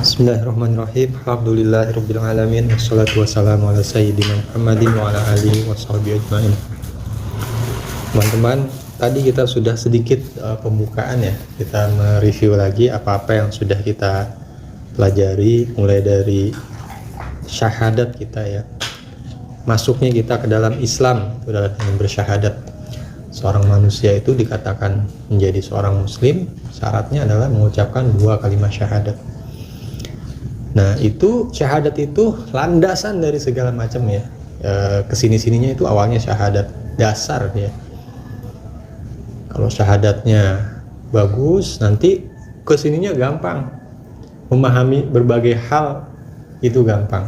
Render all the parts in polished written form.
Bismillahirrahmanirrahim. Alhamdulillahirabbil alamin. Wassalatu wassalamu ala sayyidina Muhammadin wa ala alihi washabbihi ajmain. Teman-teman, tadi kita sudah sedikit pembukaan ya. Kita mereview lagi apa-apa yang sudah kita pelajari, mulai dari syahadat kita ya. Masuknya kita ke dalam Islam itu adalah dengan bersyahadat. Seorang manusia itu dikatakan menjadi seorang muslim, syaratnya adalah mengucapkan 2 kalimat syahadat. Nah, itu syahadat itu landasan dari segala macam ya. Kesini-sininya itu awalnya syahadat dasar ya. Kalau syahadatnya bagus, nanti kesininya gampang. Memahami berbagai hal itu gampang.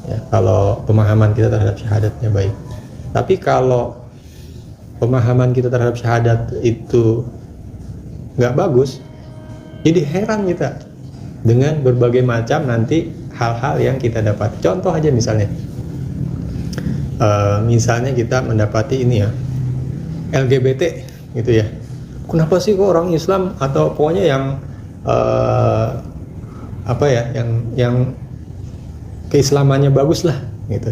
Ya, kalau pemahaman kita terhadap syahadatnya baik. Tapi kalau pemahaman kita terhadap syahadat itu nggak bagus, jadi heran kita dengan berbagai macam nanti hal-hal yang kita dapat. Contoh aja misalnya kita mendapati ini ya, LGBT gitu ya. Kenapa sih kok orang Islam atau pokoknya yang yang keislamannya bagus lah gitu,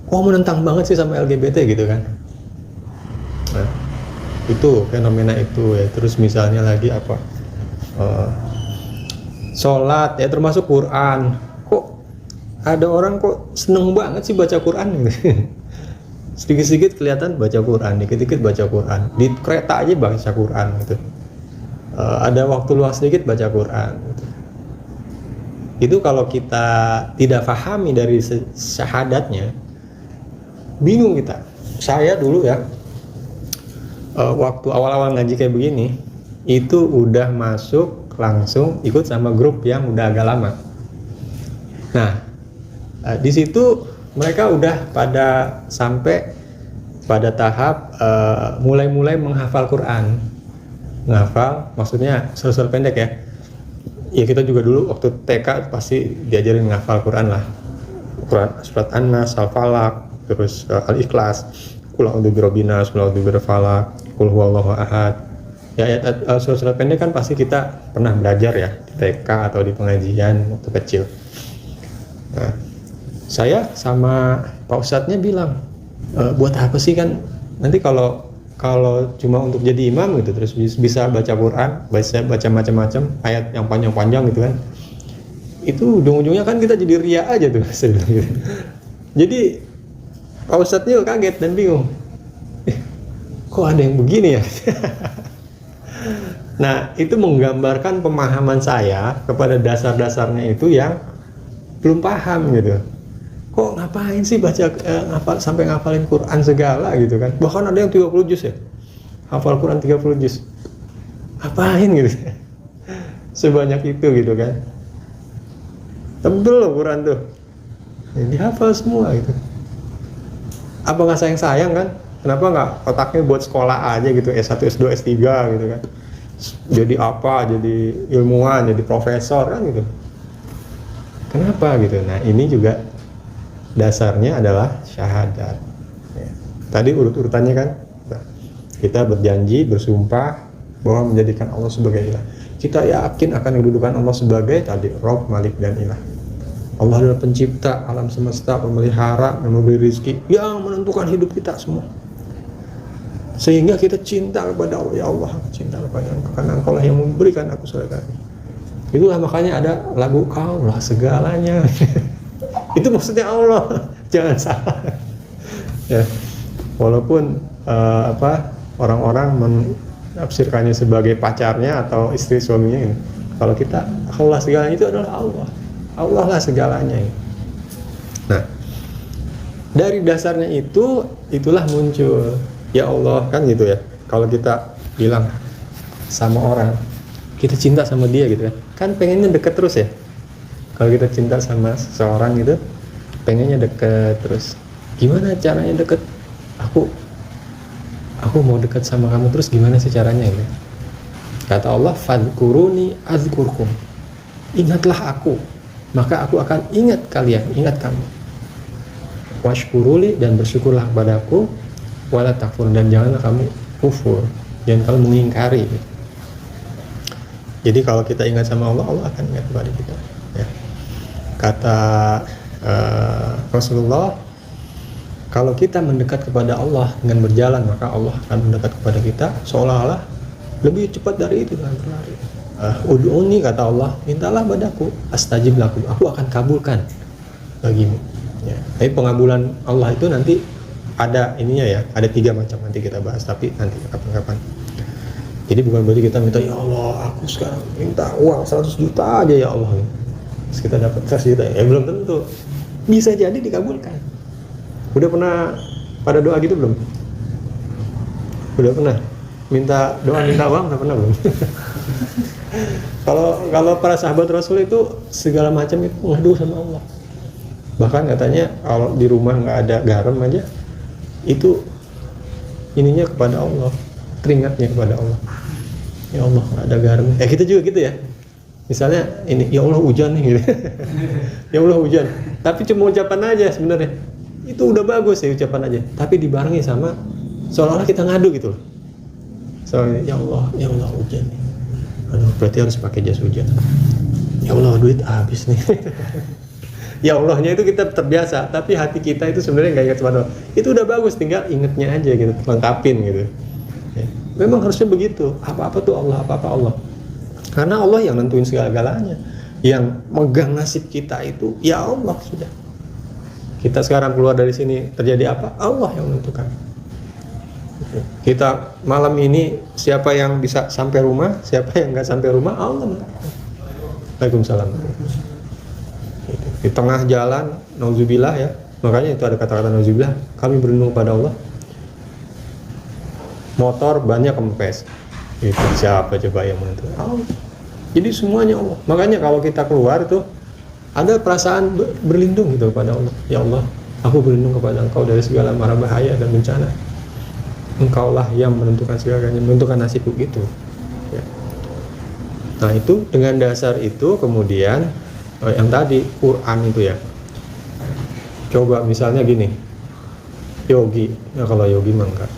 kok menentang banget sih sama LGBT gitu kan. Nah, itu fenomena itu ya. Terus misalnya lagi sholat ya, termasuk Quran, kok ada orang kok seneng banget sih baca Quran gitu. Sedikit-sedikit kelihatan baca Quran, dikit-dikit baca Quran, di kereta aja baca Quran gitu. Ada waktu luang sedikit baca Quran gitu. Itu kalau kita tidak pahami dari syahadatnya, bingung kita. Saya dulu ya, waktu awal-awal ngaji kayak begini, itu udah masuk langsung ikut sama grup yang udah agak lama. Nah, di situ mereka udah sampai pada tahap mulai menghafal Quran. Menghafal, maksudnya surat-surat pendek ya. Ya kita juga dulu waktu TK pasti diajarin menghafal Quran lah. Quran, surat An-Nas, Al-Falaq, terus Al-Ikhlas, Qul a'udzu birabbin nas, Qul a'udzu birabbil falaq, Qul huwallahu ahad. Ya, surat-surat pendek kan pasti kita pernah belajar ya di TK atau di pengajian waktu kecil. Nah, saya sama Pak Ustadznya bilang, buat apa sih kan nanti kalau cuma untuk jadi imam gitu, terus bisa baca Quran, baca macam-macam ayat yang panjang-panjang gitu kan, itu ujung-ujungnya kan kita jadi ria aja tuh. Gitu. Jadi Pak Ustadznya kaget dan bingung, kok ada yang begini ya. Nah, itu menggambarkan pemahaman saya kepada dasar-dasarnya itu yang belum paham gitu. Kok ngapain sih baca sampai ngafalin Quran segala gitu kan. Bahkan ada yang 30 juz ya. Hafal Quran 30 juz. Ngapain gitu. Sebanyak itu gitu kan. Tebel loh Quran tuh. Ya, dihafal semua gitu. Apa nggak sayang kan? Kenapa nggak otaknya buat sekolah aja gitu, S1, S2, S3 gitu kan. Jadi apa, jadi ilmuwan, jadi profesor kan gitu. Kenapa gitu. Nah, ini juga dasarnya adalah syahadat ya. Tadi urut-urutannya kan, kita berjanji, bersumpah bahwa menjadikan Allah sebagai ilah. Kita yakin akan kedudukan Allah sebagai tadi Rabb, Malik, dan ilah. Allah adalah pencipta alam semesta, pemelihara, yang memberi rezeki, yang menentukan hidup kita semua. Sehingga kita cinta kepada Allah. Ya Allah, cinta kepada Engkau, karena Engkau lah yang memberikan aku segala. Itulah makanya ada lagu Kau lah segalanya. Itu maksudnya Allah, jangan salah. Ya, walaupun orang-orang menafsirkannya sebagai pacarnya atau istri suaminya ini. Kalau kita Allah segalanya itu adalah Allah. Allah lah segalanya. Nah, dari dasarnya itulah muncul ya Allah kan gitu ya. Kalau kita bilang sama orang, kita cinta sama dia gitu kan pengennya deket terus ya. Kalau kita cinta sama seseorang gitu, pengennya deket terus. Gimana caranya deket? Aku mau deket sama kamu terus, gimana sih caranya gitu? Kata Allah, fadkuruni azkurkum. Ingatlah aku, maka aku akan ingat kalian, ingat kamu. Washkuruli, dan bersyukurlah kepadaku. Wala takfur, dan janganlah kamu kufur, jangan kamu mengingkari. Jadi kalau kita ingat sama Allah, Allah akan ingat kepada kita. Kata Rasulullah, kalau kita mendekat kepada Allah dengan berjalan, maka Allah akan mendekat kepada kita seolah-olah lebih cepat dari itu dengan berlari. Ud'uni, kata Allah, mintalah padaku, astajib lakum, aku akan kabulkan bagimu. Ya. Tapi pengabulan Allah itu nanti ada ininya ya, ada 3 macam, nanti kita bahas, tapi nanti kapan-kapan. Jadi bukan berarti kita minta, ya Allah, aku sekarang minta uang 100 juta aja ya Allah. Terus kita dapat 100 juta, ya belum tentu. Bisa jadi dikabulkan. Udah pernah pada doa gitu belum? Udah pernah? Minta doa, minta uang, udah pernah belum? Kalau para sahabat Rasul itu segala macam itu ngadu sama Allah. Bahkan katanya kalau di rumah nggak ada garam aja, itu ininya kepada Allah, keringatnya kepada Allah. Ya Allah, nggak ada garam. Kita juga gitu ya. Misalnya ini, ya Allah hujan nih gitu. Ya Allah hujan. Tapi cuma ucapan aja sebenarnya. Itu udah bagus ya ucapan aja. Tapi dibarengi sama seolah-olah kita ngadu gitu loh. Soalnya ya Allah hujan nih. Aduh, berarti harus pakai jas hujan. Ya Allah, duit habis nih. Ya Allahnya itu kita terbiasa, tapi hati kita itu sebenarnya nggak ingat kepada Allah. Itu udah bagus, tinggal ingetnya aja gitu, lengkapin gitu. Ya. Memang harusnya begitu. Apa-apa tuh Allah, apa-apa Allah. Karena Allah yang nentuin segala-galanya. Yang megang nasib kita itu ya Allah sudah. Kita sekarang keluar dari sini terjadi apa? Allah yang menentukan. Kita malam ini siapa yang bisa sampai rumah, siapa yang nggak sampai rumah, Allah menentukan. Waalaikumsalam. Di tengah jalan, nauzubillah ya. Makanya itu ada kata-kata nauzubillah. Kami berlindung pada Allah. Motor banyak kempes. Itu siapa coba yang menentukan? Allah. Jadi semuanya Allah. Makanya kalau kita keluar itu ada perasaan berlindung gitu kepada Allah. Ya Allah, aku berlindung kepada Engkau dari segala mara bahaya dan bencana. Engkaulah yang menentukan segalanya, menentukan nasibku gitu. Ya. Nah itu dengan dasar itu kemudian yang tadi Quran itu ya. Coba misalnya gini, yogi. Ya kalau yogi mah enggak.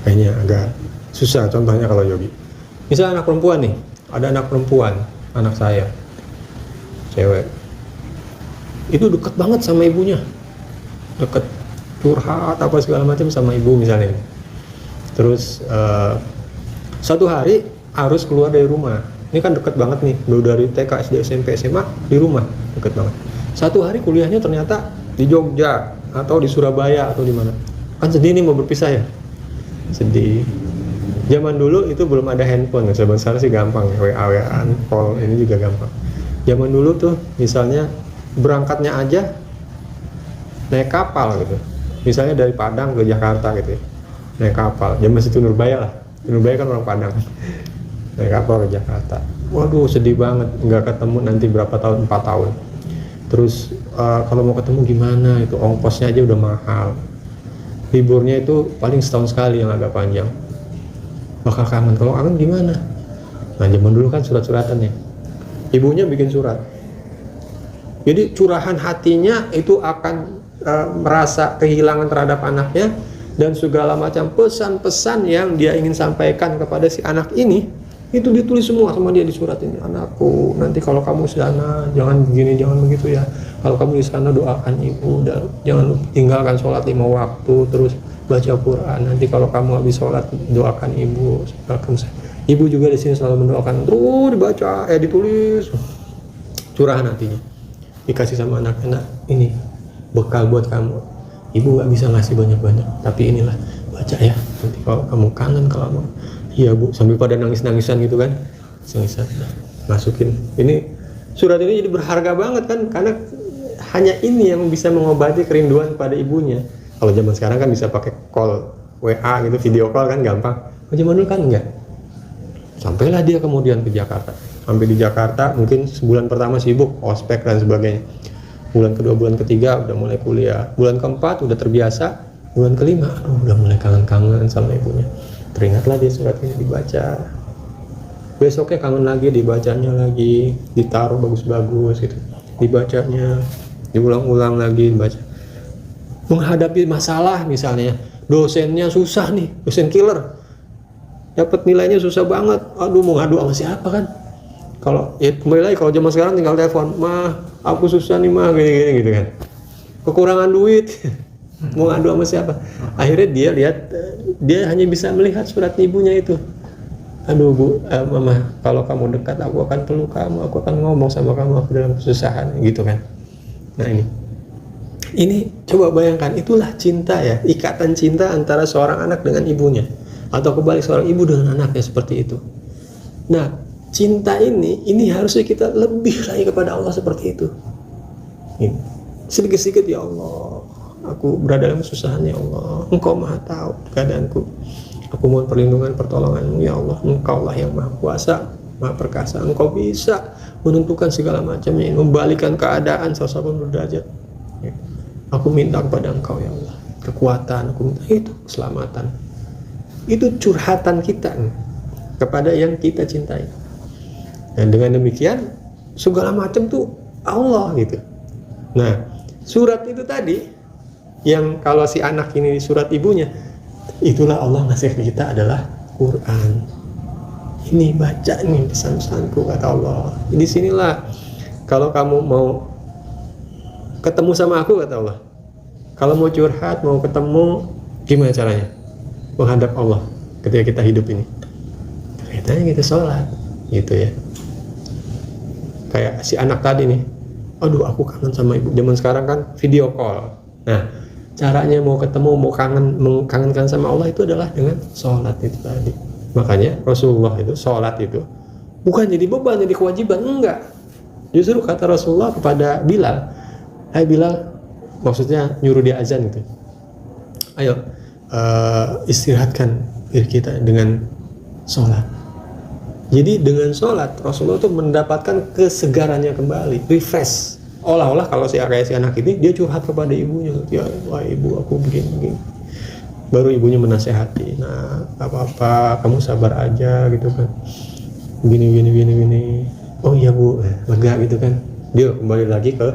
Kayaknya agak susah contohnya kalau yogi. Misalnya anak perempuan nih, ada anak perempuan, anak saya, cewek. Itu dekat banget sama ibunya, dekat curhat apa segala macam sama ibu misalnya. Terus satu hari harus keluar dari rumah. Ini kan dekat banget nih, dari TK, SD, SMP, SMA di rumah dekat banget. Satu hari kuliahnya ternyata di Jogja atau di Surabaya atau di mana. Kan sedih nih mau berpisah ya, sedih. Zaman dulu itu belum ada handphone, zaman sekarang sih gampang ya, WA-WA-an, call ini juga gampang. Zaman dulu tuh misalnya berangkatnya aja naik kapal gitu. Misalnya dari Padang ke Jakarta gitu ya. Naik kapal, zaman situ Nurbaya lah. Nurbaya kan orang Padang. Naik kapal ke Jakarta. Waduh sedih banget, nggak ketemu nanti berapa tahun, 4 tahun. Terus kalau mau ketemu gimana, itu ongkosnya aja udah mahal. Liburnya itu paling setahun sekali yang agak panjang. Bakal kangen, kalau kangen gimana? Nah zaman dulu kan surat-suratan ya. Ibunya bikin surat. Jadi curahan hatinya itu akan merasa kehilangan terhadap anaknya. Dan segala macam pesan-pesan yang dia ingin sampaikan kepada si anak ini, itu ditulis semua sama dia di surat ini. Anakku, nanti kalau kamu di sana jangan begini, jangan begitu ya. Kalau kamu di sana doakan ibu, dan jangan tinggalkan sholat 5 waktu, terus baca Quran. Nanti kalau kamu habis sholat doakan ibu. Ibu juga di sini selalu mendoakan. Terus dibaca, ditulis curahan hatinya. Dikasih sama anak-anak, ini bekal buat kamu. Ibu nggak bisa ngasih banyak-banyak, tapi inilah baca ya. Nanti kalau kamu kangen, kalau mau, iya bu, sambil pada nangis-nangisan gitu kan, nangisan, masukin. Ini surat ini jadi berharga banget kan, karena hanya ini yang bisa mengobati kerinduan pada ibunya. Kalau zaman sekarang kan bisa pakai call, WA gitu, video call kan gampang. Kalau zaman dulu kan enggak. Sampailah dia kemudian ke Jakarta. Sampai di Jakarta mungkin sebulan pertama sibuk, ospek dan sebagainya. Bulan kedua, bulan ketiga udah mulai kuliah. Bulan keempat udah terbiasa. Bulan kelima, udah mulai kangen-kangen sama ibunya. Teringatlah dia surat ini dibaca. Besoknya kangen lagi, dibacanya lagi, ditaruh bagus-bagus gitu. Dibacanya, diulang-ulang lagi, dibaca. Menghadapi masalah misalnya, dosennya susah nih, dosen killer. Dapat nilainya susah banget. Aduh, mau ngadu sama siapa kan? Kalau ya kembali lagi, kalau zaman sekarang tinggal telepon, mah aku susah nih mah, gini-gini gitu kan, kekurangan duit, mau ngadu sama siapa? Akhirnya dia lihat, dia hanya bisa melihat surat ibunya itu. Aduh bu, mama, kalau kamu dekat aku akan peluk kamu, aku akan ngomong sama kamu, aku dalam kesusahan, gitu kan. Nah ini coba bayangkan, itulah cinta ya, ikatan cinta antara seorang anak dengan ibunya, atau kebalik seorang ibu dengan anaknya, seperti itu. Nah cinta ini harusnya kita lebih lagi kepada Allah seperti itu. Sedikit-sedikit, ya Allah, aku berada dalam kesusahan, ya Allah, Engkau maha tahu keadaanku, aku mohon perlindungan pertolonganmu, ya Allah, Engkau lah yang maha kuasa, maha perkasa, Engkau bisa menentukan segala macamnya, membalikan keadaan siapapun berderajat. Aku minta kepada Engkau, ya Allah, kekuatan, aku minta itu keselamatan. Itu curhatan kita kepada yang kita cintai. Dan dengan demikian segala macam tuh Allah gitu. Nah surat itu tadi, yang kalau si anak ini surat ibunya, itulah Allah ngasih ke kita adalah Quran. Ini baca nih pesan-pesanku, kata Allah. Di sinilah kalau kamu mau ketemu sama aku, kata Allah, kalau mau curhat, mau ketemu, gimana caranya menghadap Allah ketika kita hidup ini? Kaitannya kita sholat gitu ya. Kayak si anak tadi nih, aduh aku kangen sama ibu. Zaman sekarang kan video call. Nah caranya mau ketemu, mau mengkangenkan sama Allah itu adalah dengan sholat itu tadi. Makanya Rasulullah itu sholat itu bukan jadi beban, jadi kewajiban, enggak. Justru kata Rasulullah kepada Bilal, hai Bilal, maksudnya nyuruh dia azan gitu, ayo istirahatkan diri kita dengan sholat. Jadi dengan sholat Rasulullah itu mendapatkan kesegarannya kembali, refresh. Olah-olah kalau si anak ini dia curhat kepada ibunya, ya wah ibu aku begini. Baru ibunya menasehati, nah apa-apa, kamu sabar aja gitu kan, gini. Oh iya bu, lega gitu kan. Dia kembali lagi ke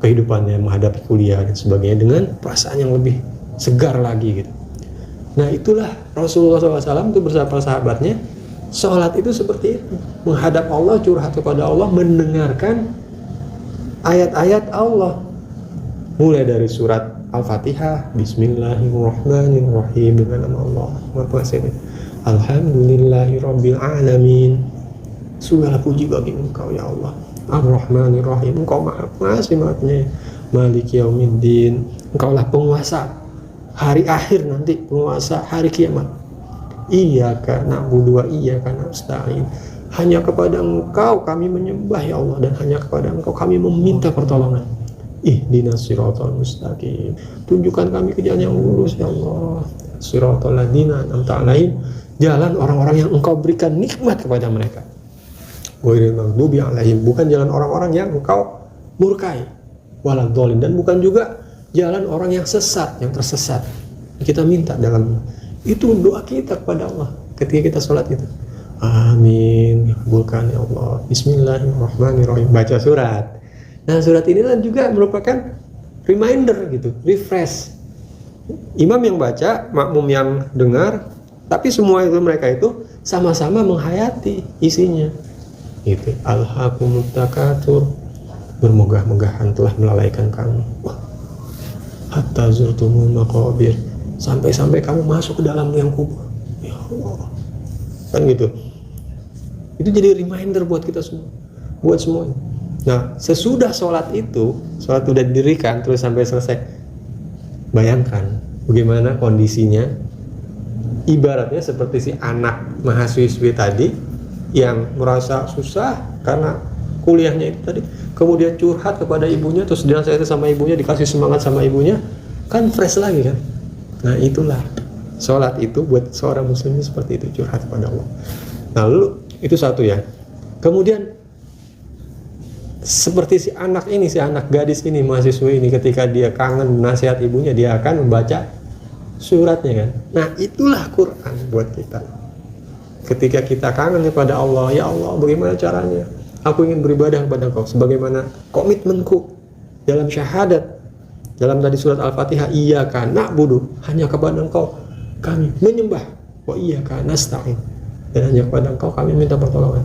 kehidupannya, menghadapi kuliah dan sebagainya dengan perasaan yang lebih segar lagi gitu. Nah itulah Rasulullah SAW itu bersama sahabatnya. Sholat itu seperti itu, menghadap Allah, curhat kepada Allah, mendengarkan ayat-ayat Allah, mulai dari surat Al-Fatihah, Bismillahirrahmanirrahim, dengan nama Allah Maha Pengasih, Alhamdulillahirabbil alamin, segala puji bagi Engkau ya Allah, Ar-Rahmanirrahim, Engkau Maha Pengasih, Maha Penyayang, Maliki Yaumiddin, Engkau lah penguasa hari akhir nanti, penguasa hari kiamat. Iyyaka na'budu wa iyyaka nasta'in, hanya kepada Engkau kami menyembah ya Allah, dan hanya kepada Engkau kami meminta pertolongan. Ihdinas siratal mustaqim, tunjukkan kami ke jalan yang lurus ya Allah. Siratal ladzina an'amta 'alaihim, jalan orang-orang yang Engkau berikan nikmat kepada mereka. Ghairil maghdubi 'alaihim, bukan jalan orang-orang yang Engkau murkai. Waladhdallin, dan bukan juga jalan orang yang sesat, yang tersesat. Kita minta dalam itu doa kita kepada Allah ketika kita sholat itu. Amin, kabulkan ya Allah. Bismillahirrahmanirrahim, baca surat. Nah surat inilah juga merupakan reminder gitu, refresh. Imam yang baca, makmum yang dengar, tapi semua itu mereka itu sama-sama menghayati isinya. Itu alhaakumut takatsur, bermegah-megahan telah melalaikan kamu. Hatta zurtumul maqabir, sampai-sampai kamu masuk ke dalam liang kubur. Ya Allah, kan gitu. Itu jadi reminder buat kita semua, buat semuanya. Nah sesudah sholat itu, sholat udah didirikan terus sampai selesai, bayangkan bagaimana kondisinya. Ibaratnya seperti si anak mahasiswi tadi yang merasa susah karena kuliahnya itu tadi, kemudian curhat kepada ibunya, terus dinasihati sama ibunya, dikasih semangat sama ibunya, kan fresh lagi kan. Nah itulah sholat itu buat seorang muslim seperti itu, curhat kepada Allah. Nah lalu itu satu ya. Kemudian seperti si anak ini, si anak gadis ini, mahasiswa ini, ketika dia kangen nasihat ibunya, dia akan membaca suratnya kan. Nah itulah Quran buat kita. Ketika kita kangen kepada Allah, ya Allah bagaimana caranya aku ingin beribadah kepada Engkau, sebagaimana komitmenku dalam syahadat, dalam tadi surat Al-Fatihah, iyyaka na'budu, hanya kepada Engkau kami menyembah, wa iyyaka nasta'in, dan hanya kepada Engkau kami minta pertolongan.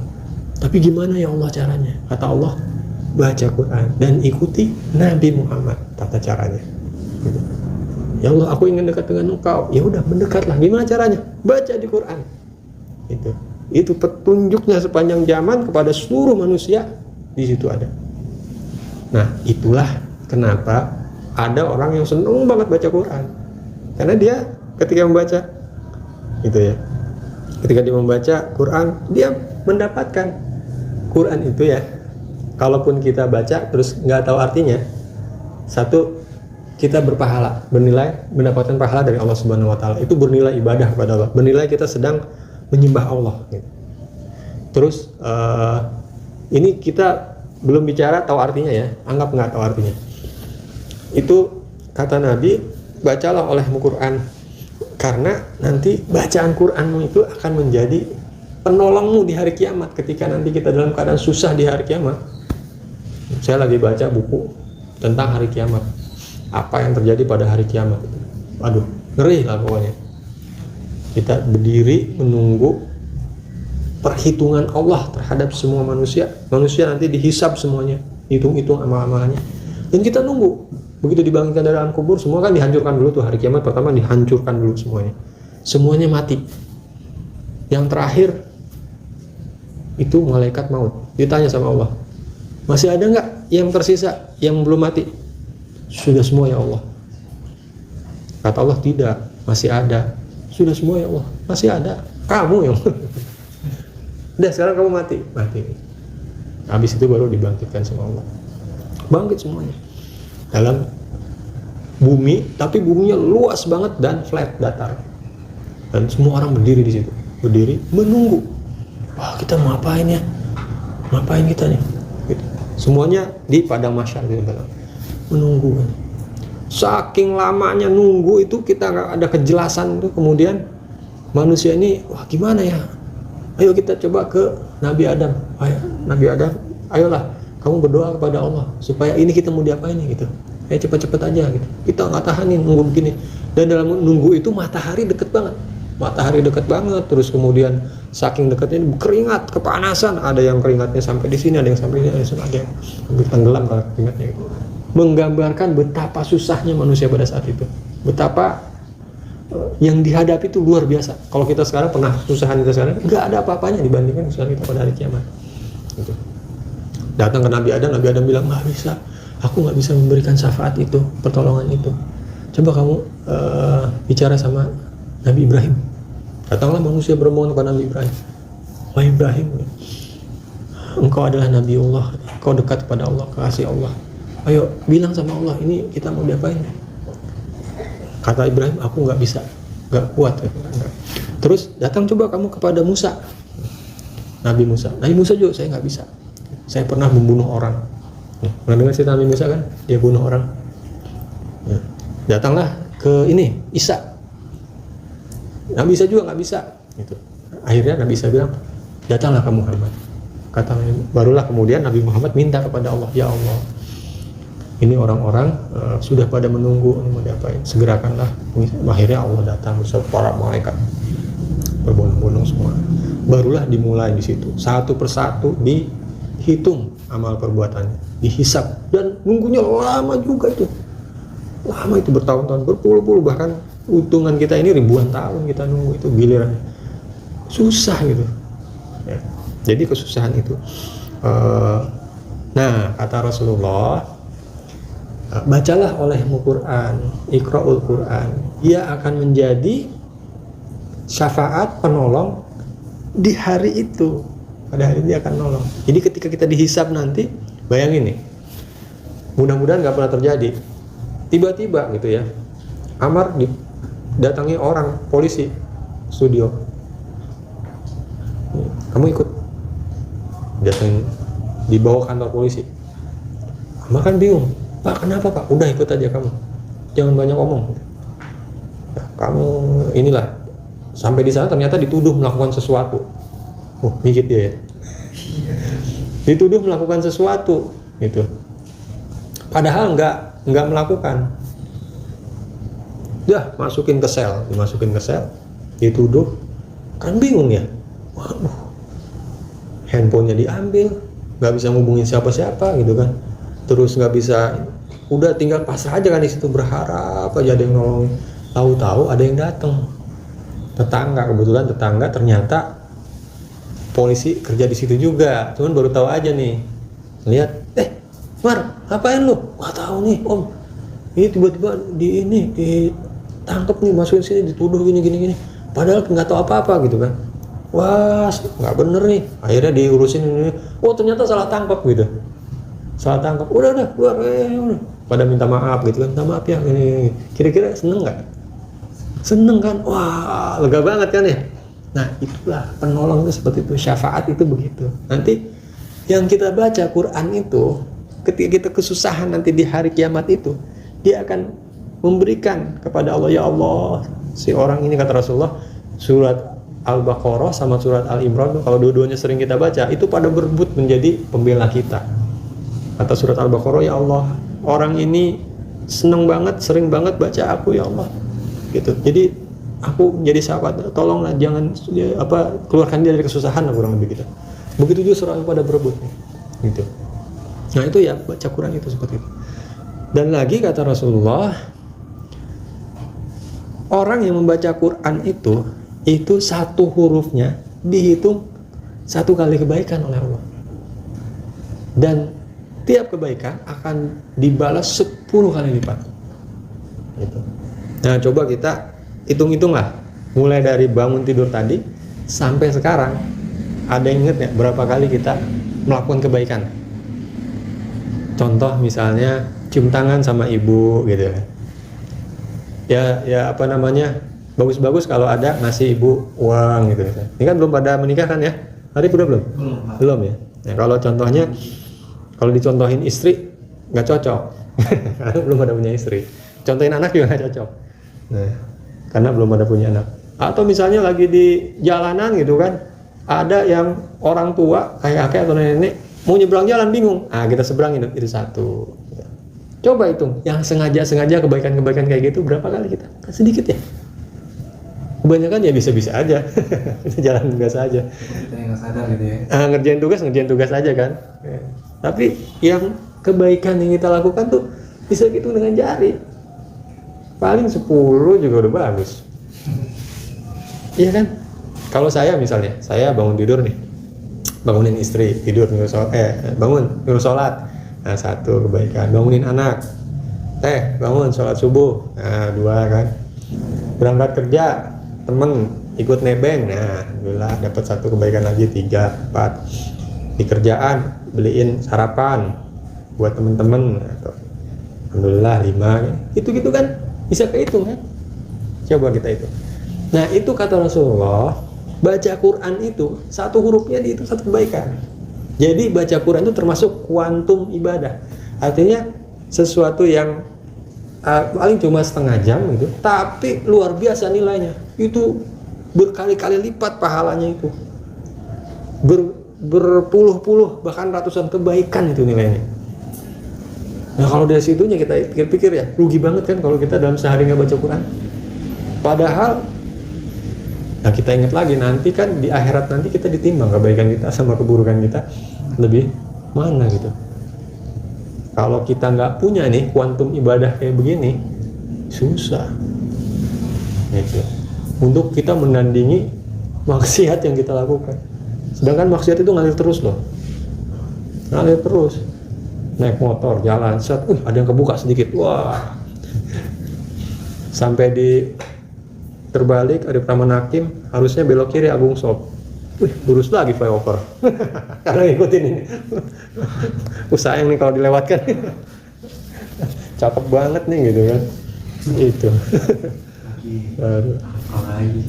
Tapi gimana ya Allah caranya? Kata Allah, baca Quran dan ikuti Nabi Muhammad tata caranya. Gitu. Ya Allah, aku ingin dekat dengan Engkau. Ya udah, mendekatlah. Gimana caranya? Baca di Quran. Itu petunjuknya sepanjang zaman kepada seluruh manusia, di situ ada. Nah, itulah kenapa ada orang yang seneng banget baca Quran. Karena dia ketika membaca gitu ya. Ketika dia membaca Quran, dia mendapatkan Quran itu ya. Kalaupun kita baca terus nggak tahu artinya, satu, kita berpahala, bernilai mendapatkan pahala dari Allah Subhanahu wa taala. Itu bernilai ibadah kepada Allah. Bernilai kita sedang menyembah Allah gitu. Terus ini kita belum bicara tahu artinya ya, anggap nggak tahu artinya. Itu kata Nabi, bacalah olehmu Quran, karena nanti bacaan Quranmu itu akan menjadi penolongmu di hari kiamat. Ketika nanti kita dalam keadaan susah di hari kiamat. Saya lagi baca buku tentang hari kiamat, apa yang terjadi pada hari kiamat itu. Aduh, ngeri lah pokoknya. Kita berdiri menunggu perhitungan Allah terhadap semua manusia. Manusia nanti dihisab semuanya, hitung-hitung amal-amalannya. Dan kita nunggu. Begitu dibangkitkan dari alam kubur, semua kan dihancurkan dulu tuh. Hari kiamat pertama dihancurkan dulu semuanya. Semuanya mati. Yang terakhir itu malaikat maut. Ditanya sama Allah, masih ada nggak yang tersisa, yang belum mati? Sudah semua ya Allah. Kata Allah, tidak, masih ada. Sudah semua ya Allah, masih ada. Kamu yang udah, sekarang kamu mati. Habis itu baru dibangkitkan sama Allah. Bangkit semuanya dalam bumi, tapi buminya luas banget dan flat, datar. Dan semua orang berdiri di situ, berdiri menunggu. Wah, kita mau ngapain ya? Ngapain kita nih? Gitu. Semuanya di padang mahsyar gitu, menunggu. Saking lamanya nunggu itu, kita nggak ada kejelasan tuh. Kemudian manusia ini, wah gimana ya? Ayo kita coba ke Nabi Adam. Ayo, Nabi Adam, ayolah kamu berdoa kepada Allah supaya ini kita mau diapain nih gitu. Ayo cepet-cepet aja gitu. Kita nggak tahanin nunggu begini. Dan dalam nunggu itu matahari deket banget. Matahari deket banget. Terus kemudian saking deketnya keringat, kepanasan. Ada yang keringatnya sampai di sini, ada yang sampai di sini, ada yang sampai tenggelam kalau keringatnya gitu. Menggambarkan betapa susahnya manusia pada saat itu. Betapa yang dihadapi itu luar biasa. Kalau kita sekarang pernah kesusahan kita sekarang, nggak ada apa-apanya dibandingkan kesusahan kita pada hari kiamat. Gitu. Datang ke Nabi Adam bilang, nggak bisa, aku nggak bisa memberikan syafaat itu, pertolongan itu. Coba kamu bicara sama Nabi Ibrahim. Datanglah manusia bermohon kepada Nabi Ibrahim. Wahai Ibrahim, engkau adalah Nabi Allah, engkau dekat kepada Allah, kekasih Allah. Ayo bilang sama Allah, ini kita mau diapain? Kata Ibrahim, aku nggak bisa, nggak kuat. Terus datang coba kamu kepada Musa, Nabi Musa juga, saya nggak bisa. Saya pernah membunuh orang. Pernah dengar cerita Nabi Musa kan? Dia bunuh orang. Datanglah ke ini Isa. Nabi Isa juga nggak bisa. Gitu. Akhirnya Nabi Isa bilang, datanglah ke Muhammad. Barulah kemudian Nabi Muhammad minta kepada Allah, ya Allah, ini orang-orang sudah pada menunggu, ini mau diapain? Segerakanlah. Akhirnya Allah datang bersama para malaikat berbondong-bondong semua. Barulah dimulai di situ. Satu persatu dihitung amal perbuatannya, dihisap, dan nunggunya lama juga itu. Lama itu, bertahun-tahun, berpuluh-puluh, bahkan hitungan kita ini ribuan tahun kita nunggu itu gilirannya. Susah gitu. Ya. Jadi kesusahan itu. Nah, kata Rasulullah, bacalah olehmu Quran, iqra'ul Quran, ia akan menjadi syafaat penolong di hari itu. Pada hari ini akan nolong. Jadi ketika kita dihisab nanti, bayangin nih, mudah-mudahan gak pernah terjadi, tiba-tiba gitu ya, Amar datangi orang polisi studio, kamu ikut, datang dibawa kantor polisi. Amar kan bingung, Pak, kenapa Pak? Udah ikut aja kamu, jangan banyak omong. Ya, kamu inilah, sampai di sana ternyata dituduh melakukan sesuatu. Mikir dia ya. Dituduh melakukan sesuatu, gitu. Padahal nggak melakukan. Dah dimasukin ke sel, dituduh, kan bingung ya. Waduh, handphonenya diambil, nggak bisa ngubungin siapa-siapa gitu kan, terus nggak bisa, udah tinggal pasrah aja kan di situ, berharap aja ada yang nolongin. Tahu-tahu ada yang datang, kebetulan tetangga ternyata polisi kerja di situ juga, cuman baru tahu aja nih, lihat, Mar, ngapain lu? Nggak tahu nih om, ini tiba-tiba ditangkap nih, masukin sini, dituduh gini, padahal nggak tahu apa-apa gitu kan. Wah, nggak bener nih, akhirnya diurusin ini. Oh ternyata salah tangkap gitu, udah keluar, pada minta maaf gitu kan, minta maaf ya ini. Kira-kira seneng nggak? Seneng kan, wah lega banget kan ya. Nah itulah penolong itu seperti itu, syafaat itu begitu. Nanti yang kita baca Quran itu, ketika kita kesusahan nanti di hari kiamat itu, dia akan memberikan kepada Allah, ya Allah, si orang ini, kata Rasulullah, surat Al-Baqarah sama surat Al-Imran, kalau dua-duanya sering kita baca, itu pada berebut menjadi pembela kita. Kata surat Al-Baqarah, ya Allah, orang ini seneng banget, sering banget baca aku, ya Allah, gitu. Jadi aku menjadi sahabat, tolonglah jangan keluarkan dia dari kesusahan, kurang lebih gitu. Begitu juga surah pada berebut gitu. Nah itu ya, baca Quran itu seperti itu. Dan lagi kata Rasulullah, orang yang membaca Quran itu satu hurufnya dihitung 1 kali kebaikan oleh Allah, dan tiap kebaikan akan dibalas 10 kali lipat gitu. Nah coba kita hitung-hitung lah, mulai dari bangun tidur tadi sampai sekarang, ada yang inget nggak berapa kali kita melakukan kebaikan? Contoh misalnya cium tangan sama ibu gitu ya apa namanya, bagus-bagus kalau ada ngasih ibu uang gitu. Ini kan belum pada menikah kan ya? Hari udah belum ya. Nah kalau contohnya, kalau dicontohin istri nggak cocok karena belum ada punya istri. Contohin anak juga nggak cocok, nah karena belum ada punya anak. Atau misalnya lagi di jalanan gitu kan, ada yang orang tua kayak kakek atau nenek mau nyebrang jalan bingung, kita seberangin, itu satu. Coba hitung yang sengaja kebaikan kayak gitu berapa kali kita? Kan sedikit ya. Kebanyakan ya bisa-bisa aja jalan biasa aja. Kita yang nggak sadar gitu ya. Ngerjain tugas aja kan. Tapi yang kebaikan yang kita lakukan tuh bisa gitu dengan jari. Paling 10 juga udah bagus. Iya kan? Kalau saya misalnya, saya bangun tidur nih, bangunin istri tidur bangun nyuruh sholat, nah 1 kebaikan. Bangunin anak, bangun sholat subuh, nah 2 kan. Berangkat kerja, temen ikut nebeng, nah alhamdulillah dapat 1 kebaikan lagi, 3, 4. Di kerjaan beliin sarapan buat temen-temen, alhamdulillah 5. Gitu kan bisa kehitung kan? Coba kita hitung. Nah itu kata Rasulullah, baca Quran itu 1 hurufnya itu 1 kebaikan. Jadi baca Quran itu termasuk kuantum ibadah. Artinya sesuatu yang paling cuma setengah jam gitu, tapi luar biasa nilainya. Itu berkali-kali lipat pahalanya itu. Berpuluh-puluh bahkan ratusan kebaikan itu nilainya. Nah kalau dari situnya kita pikir-pikir ya, rugi banget kan kalau kita dalam sehari nggak baca Quran. Padahal, nah kita ingat lagi nanti kan di akhirat nanti kita ditimbang kebaikan kita sama keburukan kita lebih mana gitu. Kalau kita nggak punya nih kuantum ibadah kayak begini, susah gitu untuk kita menandingi maksiat yang kita lakukan. Sedangkan maksiat itu ngalir terus loh, ngalir terus. Naik motor, jalan, ada yang kebuka sedikit, wah, sampai di terbalik ada Taman Hakim, harusnya belok kiri Agung Shop, lurus lagi flyover, karena ngikutin ini, sayang nih kalau dilewatkan, cakep banget nih gitu kan,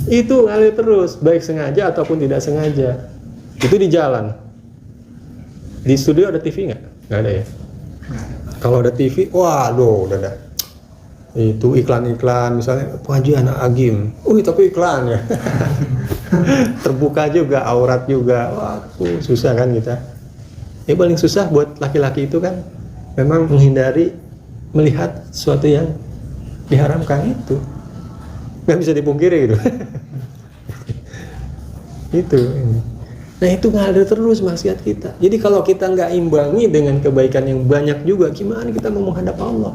itu ngalir terus, baik sengaja ataupun tidak sengaja, itu di jalan. Di studio ada TV nggak? Nggak ada ya. Kalau ada TV, waduh, udah ada. Itu iklan-iklan, misalnya pengajian Agim, tapi iklan ya. Terbuka juga, aurat juga, waduh, susah kan kita. Yang paling susah buat laki-laki itu kan, memang menghindari melihat sesuatu yang diharamkan itu. Nggak bisa dipungkiri gitu. Itu. Nah itu ngalir terus maksiat kita. Jadi kalau kita nggak imbangi dengan kebaikan yang banyak juga, gimana kita mau menghadap Allah?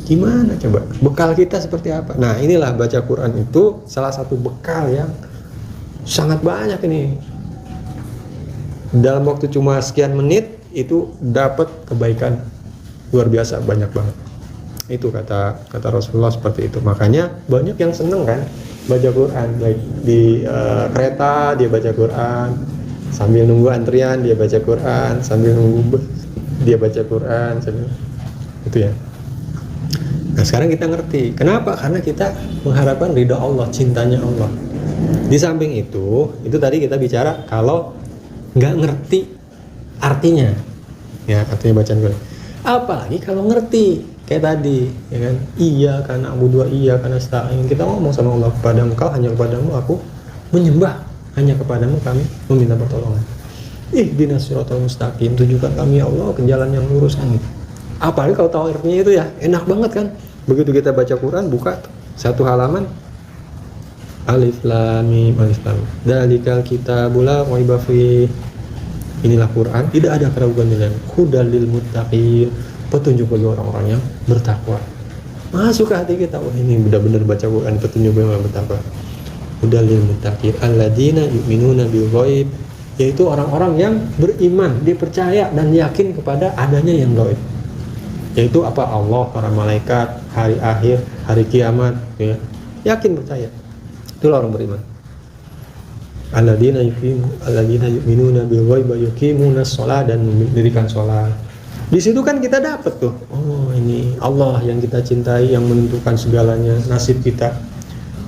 Gimana coba? Bekal kita seperti apa? Nah inilah baca Quran itu salah satu bekal yang sangat banyak ini. Dalam waktu cuma sekian menit itu dapat kebaikan luar biasa, banyak banget. Itu kata Rasulullah seperti itu. Makanya banyak yang seneng kan baca Quran, baik di kereta dia baca Quran, sambil nunggu antrian dia baca Quran, sambil nunggu dia baca Quran, itu ya. Nah sekarang kita ngerti kenapa, karena kita mengharapkan ridha Allah, cintanya Allah. Di samping itu tadi kita bicara kalau nggak ngerti artinya, ya artinya bacaan Quran. Apalagi kalau ngerti, kayak tadi, ya kan? Iya karena Abu dua iya karena nasta'in. Kita ngomong sama Allah, kepadamu kau, hanya kepadamu aku menyembah, hanya kepadamu kami meminta pertolongan. Ihdinas siratal mustaqim, tunjukkan kami ya Allah ke jalan yang lurus kan gitu. Apalagi kalau tahu artinya itu ya enak banget kan. Begitu kita baca Quran, buka satu halaman, Alif Lam Mim, Alif Lam Mim. Dzalikal kitabul la raiba fihi. Inilah Quran, tidak ada keraguan dengan hudal lil muttaqin, petunjuk bagi orang-orang yang bertakwa. Masuk ke hati kita, wah ini benar-benar baca Quran, petunjuk bagi orang bertakwa. Hudal lil muttaqin alladzina yu'minuna bil ghaib, yaitu orang-orang yang beriman, dia percaya dan yakin kepada adanya yang gaib. Yaitu apa? Allah, para malaikat, hari akhir, hari kiamat, ya. Yakin, percaya. Itulah orang beriman. Alladzina yu'minuna bil ghaib wa yuqimunas shalah, dan mendirikan shalat. Di situ kan kita dapat tuh, oh ini Allah yang kita cintai, yang menentukan segalanya, nasib kita.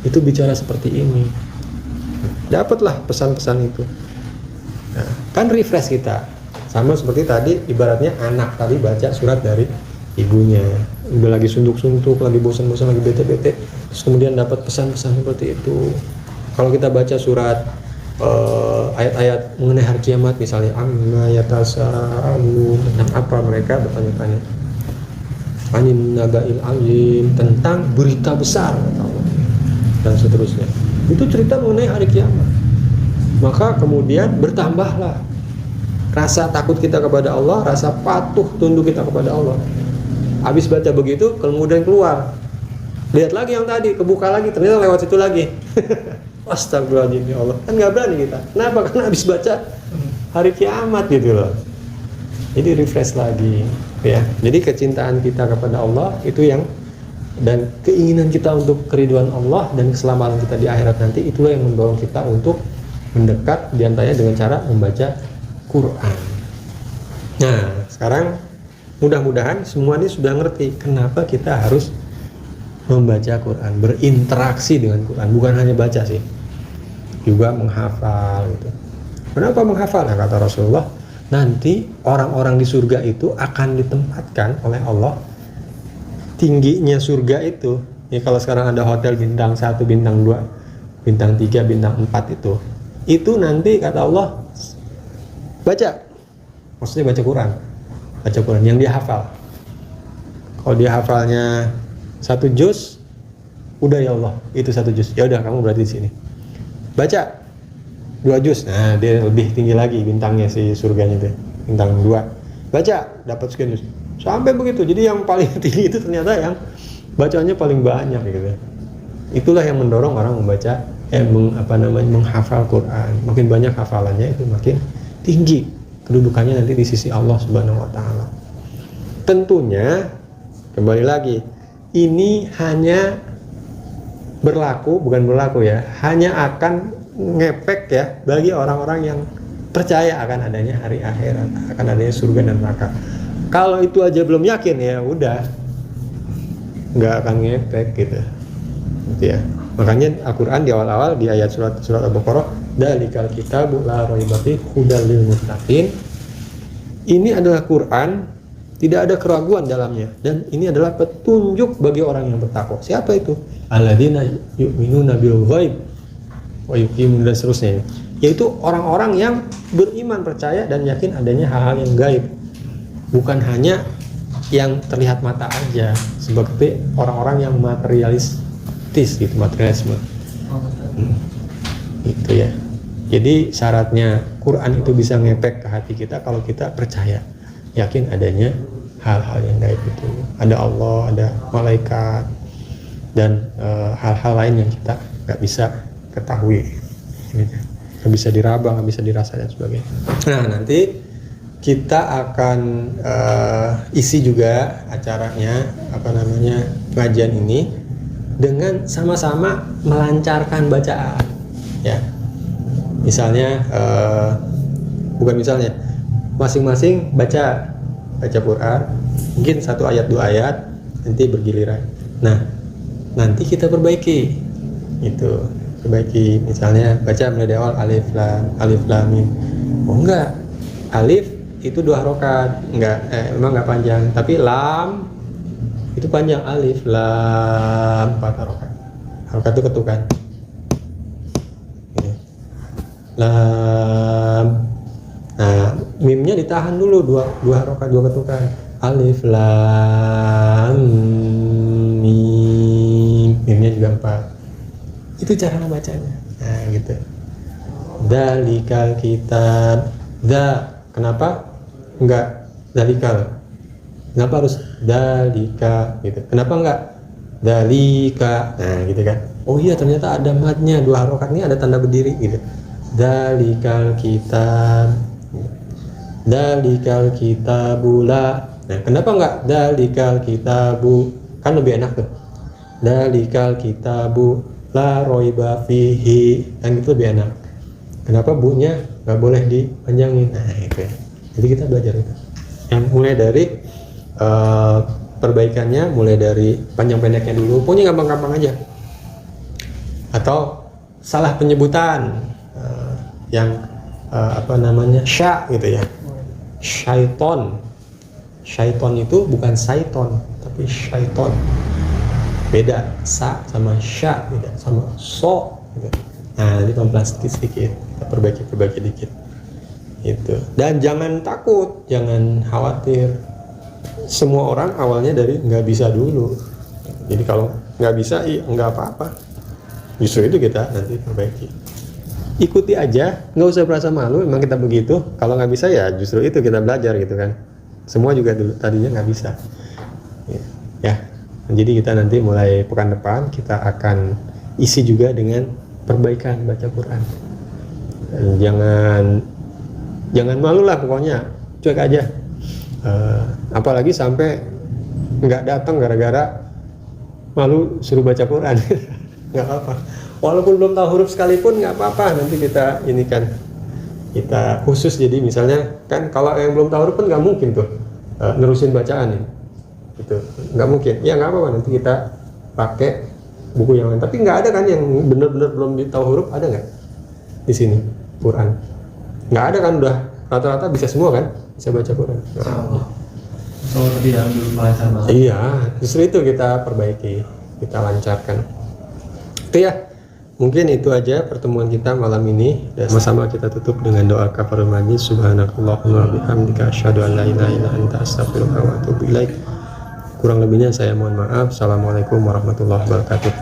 Itu bicara seperti ini. Dapatlah pesan-pesan itu. Nah, kan refresh kita. Sama seperti tadi, ibaratnya anak tadi baca surat dari ibunya, udah lagi suntuk-suntuk, lagi bosan-bosan, lagi bete-bete, terus kemudian dapat pesan-pesan seperti itu. Kalau kita baca surat ayat-ayat mengenai hari kiamat, misalnya amma yatasaalu, tentang apa mereka bertanya-tanya, anin naba'il azim, tentang berita besar, dan seterusnya. Itu cerita mengenai hari kiamat. Maka kemudian bertambahlah rasa takut kita kepada Allah, rasa patuh tunduk kita kepada Allah. Habis baca begitu, kemudian keluar, lihat lagi yang tadi, kebuka lagi, ternyata lewat situ lagi. Astagfirullahaladzim, ya Allah, kan nggak berani kita. Kenapa? Karena habis baca hari kiamat gitu loh. Jadi refresh lagi, ya. Jadi kecintaan kita kepada Allah itu yang, dan keinginan kita untuk keriduan Allah dan keselamatan kita di akhirat nanti, itulah yang mendorong kita untuk mendekat diantaranya dengan cara membaca Quran. Nah, sekarang mudah-mudahan semua ini sudah ngerti kenapa kita harus membaca Quran, berinteraksi dengan Quran, bukan hanya baca sih, juga menghafal gitu. Kenapa menghafal? Nah, kata Rasulullah, nanti orang-orang di surga itu akan ditempatkan oleh Allah, tingginya surga itu, ya kalau sekarang ada hotel bintang 1, bintang 2, bintang 3, bintang 4 itu nanti kata Allah baca, maksudnya baca Quran yang dia hafal. Kalau dia hafalnya 1 juz, udah ya Allah, itu 1 juz. Ya udah, kamu berarti di sini. Baca 2 juz. Nah, dia lebih tinggi lagi bintangnya si surganya itu. Bintang 2. Baca, dapat sekian juz. Sampai begitu. Jadi yang paling tinggi itu ternyata yang bacaannya paling banyak gitu. Itulah yang mendorong orang membaca menghafal Quran. Makin banyak hafalannya itu makin tinggi kedudukannya nanti di sisi Allah Subhanahu wa taala. Tentunya kembali lagi, ini hanya bukan berlaku ya, hanya akan ngepek ya bagi orang-orang yang percaya akan adanya hari akhirat, akan adanya surga dan neraka. Kalau itu aja belum yakin, ya udah nggak akan ngepek gitu ya. Makanya Al-Quran di awal-awal di ayat surat Al-Baqarah, dzalikal kitabu la raiba fihi hudal lil muttaqin. Ini adalah Quran, tidak ada keraguan dalamnya, dan ini adalah petunjuk bagi orang yang bertakwa. Siapa itu? Alladzina yu'minuna bil ghaib wa yuqimuna, dan seterusnya. Yaitu orang-orang yang beriman, percaya dan yakin adanya hal-hal yang gaib, bukan hanya yang terlihat mata aja, seperti orang-orang yang materialistis gitu, materialisme. Itu ya. Jadi syaratnya Quran itu bisa ngepek ke hati kita kalau kita percaya, yakin adanya hal-hal yang gaib itu. Ada Allah, ada malaikat, dan hal-hal lain yang kita nggak bisa ketahui, nggak bisa diraba, nggak bisa dirasa dan sebagainya. Nah, nanti kita akan isi juga acaranya, pengajian ini dengan sama-sama melancarkan bacaan, ya. Misalnya, masing-masing baca Quran, mungkin 1 ayat 2 ayat, nanti bergiliran. Nah, nanti kita perbaiki, misalnya baca mulai dari awal alif lam mim. Oh enggak, alif itu 2 harokat, emang enggak panjang, tapi lam itu panjang, alif lam 4 harokat. Harokat itu ketukan. Lam. Nah, mimnya ditahan dulu, 2 harokat, 2 ketukan. Alif lam mim. Mimnya juga 4. Itu cara membacanya. Nah, gitu. Dalikal kitab. Kenapa enggak dalikal? Kenapa harus dalika gitu? Kenapa enggak dalika? Nah, gitu kan. Oh iya, ternyata ada madnya, 2 harokat ini ada tanda berdiri gitu. Dalikal kitab. Dalikal kitabula. Nah, kenapa enggak dalikal kitabu? Kan lebih enak tuh. Dalikal kitabu la roiba fihi. Kan itu lebih enak. Kenapa bunya nggak boleh dipanjangin? Nah, itu ya. Jadi kita belajar itu. Yang mulai dari perbaikannya, mulai dari panjang pendeknya dulu. Pokoknya gampang-gampang aja. Atau salah penyebutan yang sya gitu ya. Syaiton. Syaiton itu bukan syaiton, tapi syaiton. Beda, sa sama sya beda, sama so gitu. Nah, nanti pelan-pelan sedikit kita perbaiki dikit itu. Dan jangan takut, jangan khawatir. Semua orang awalnya dari nggak bisa dulu. Jadi kalau nggak bisa, nggak apa-apa. Justru itu kita nanti perbaiki. Ikuti aja, nggak usah merasa malu. Memang kita begitu. Kalau nggak bisa ya justru itu kita belajar gitu kan. Semua juga dulu tadinya nggak bisa. Ya. Jadi kita nanti mulai pekan depan kita akan isi juga dengan perbaikan baca Quran. Jangan malu lah pokoknya, cuek aja. Apalagi sampai nggak datang gara-gara malu suruh baca Quran. Nggak apa-apa. Walaupun belum tahu huruf sekalipun nggak apa-apa. Nanti kita kita khusus. Jadi misalnya kan kalau yang belum tahu huruf pun nggak mungkin tuh nerusin bacaan nih. Itu nggak mungkin. Ya nggak apa-apa. Nanti kita pakai buku yang lain. Tapi nggak ada kan yang benar-benar belum tahu huruf, ada nggak di sini Quran? Nggak ada kan, udah rata-rata bisa semua kan, bisa baca Quran. Tapi yang dulu lancar banget. Iya, justru itu kita perbaiki, kita lancarkan. Itu ya, mungkin itu aja pertemuan kita malam ini. Dan sama-sama kita tutup dengan doa kafarul majlis. Subhanakallahumma bihamdika asyhadu an la ilaha illa anta astaghfiruka wa atubu ilaik. Kurang lebihnya saya mohon maaf. Assalamualaikum warahmatullahi wabarakatuh.